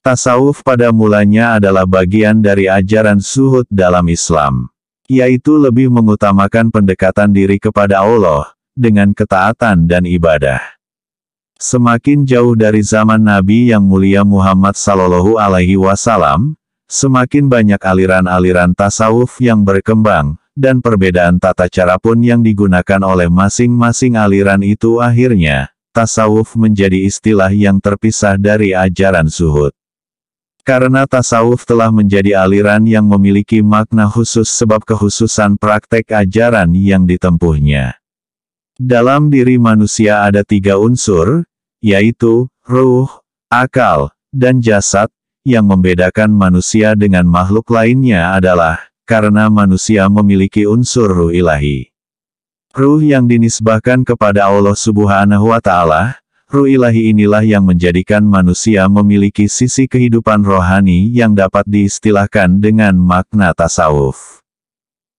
Tasawuf pada mulanya adalah bagian dari ajaran zuhud dalam Islam, yaitu lebih mengutamakan pendekatan diri kepada Allah, dengan ketaatan dan ibadah. Semakin jauh dari zaman Nabi yang mulia Muhammad Sallallahu Alaihi Wasallam, semakin banyak aliran-aliran tasawuf yang berkembang, dan perbedaan tata cara pun yang digunakan oleh masing-masing aliran itu akhirnya, tasawuf menjadi istilah yang terpisah dari ajaran zuhud. Karena tasawuf telah menjadi aliran yang memiliki makna khusus sebab kekhususan praktek ajaran yang ditempuhnya. Dalam diri manusia ada 3 unsur, yaitu, ruh, akal, dan jasad. Yang membedakan manusia dengan makhluk lainnya adalah, karena manusia memiliki unsur ruh ilahi. Ruh yang dinisbahkan kepada Allah Subhanahu wa Ta'ala, ruh ilahi inilah yang menjadikan manusia memiliki sisi kehidupan rohani yang dapat diistilahkan dengan makna tasawuf.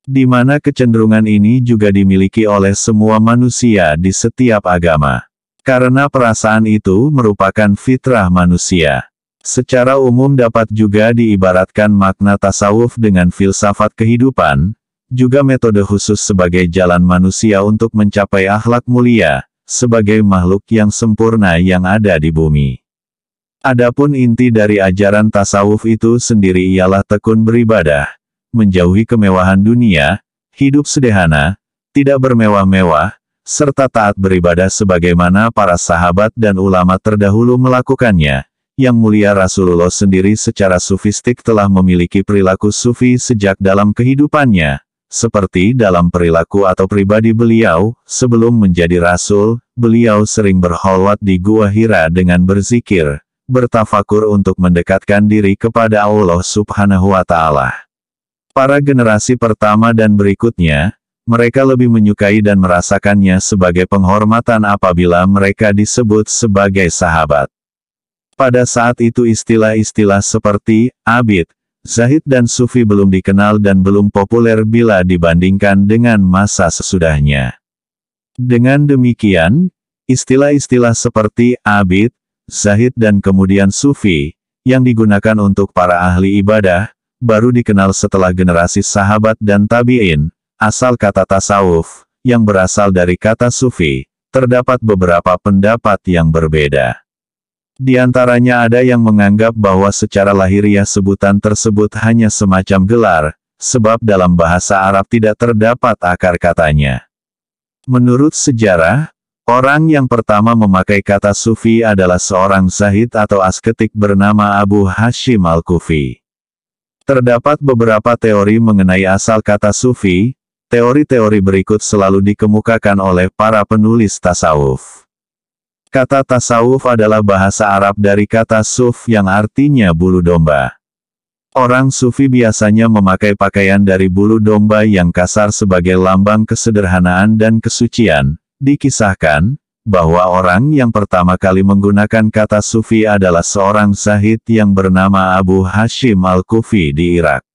Di mana kecenderungan ini juga dimiliki oleh semua manusia di setiap agama. Karena perasaan itu merupakan fitrah manusia. Secara umum dapat juga diibaratkan makna tasawuf dengan filsafat kehidupan, juga metode khusus sebagai jalan manusia untuk mencapai akhlak mulia, sebagai makhluk yang sempurna yang ada di bumi. Adapun inti dari ajaran tasawuf itu sendiri ialah tekun beribadah, menjauhi kemewahan dunia, hidup sederhana, tidak bermewah-mewah, serta taat beribadah sebagaimana para sahabat dan ulama terdahulu melakukannya. Yang mulia Rasulullah sendiri secara sufistik telah memiliki perilaku sufi sejak dalam kehidupannya. Seperti dalam perilaku atau pribadi beliau, sebelum menjadi rasul, beliau sering berkholwat di Gua Hira dengan berzikir, bertafakur untuk mendekatkan diri kepada Allah Subhanahu wa Ta'ala. Para generasi pertama dan berikutnya, mereka lebih menyukai dan merasakannya sebagai penghormatan apabila mereka disebut sebagai sahabat. Pada saat itu istilah-istilah seperti abid, zahid dan sufi belum dikenal dan belum populer bila dibandingkan dengan masa sesudahnya. Dengan demikian, istilah-istilah seperti abid, zahid dan kemudian sufi, yang digunakan untuk para ahli ibadah, baru dikenal setelah generasi sahabat dan tabi'in. Asal kata tasawuf, yang berasal dari kata sufi, terdapat beberapa pendapat yang berbeda. Di antaranya ada yang menganggap bahwa secara lahiriah sebutan tersebut hanya semacam gelar, sebab dalam bahasa Arab tidak terdapat akar katanya. Menurut sejarah, orang yang pertama memakai kata sufi adalah seorang zahid atau asketik bernama Abu Hashim Al-Kufi. Terdapat beberapa teori mengenai asal kata sufi, teori-teori berikut selalu dikemukakan oleh para penulis tasawuf. Kata tasawuf adalah bahasa Arab dari kata suf yang artinya bulu domba. Orang sufi biasanya memakai pakaian dari bulu domba yang kasar sebagai lambang kesederhanaan dan kesucian. Dikisahkan, bahwa orang yang pertama kali menggunakan kata sufi adalah seorang zahid yang bernama Abu Hashim Al-Kufi di Irak.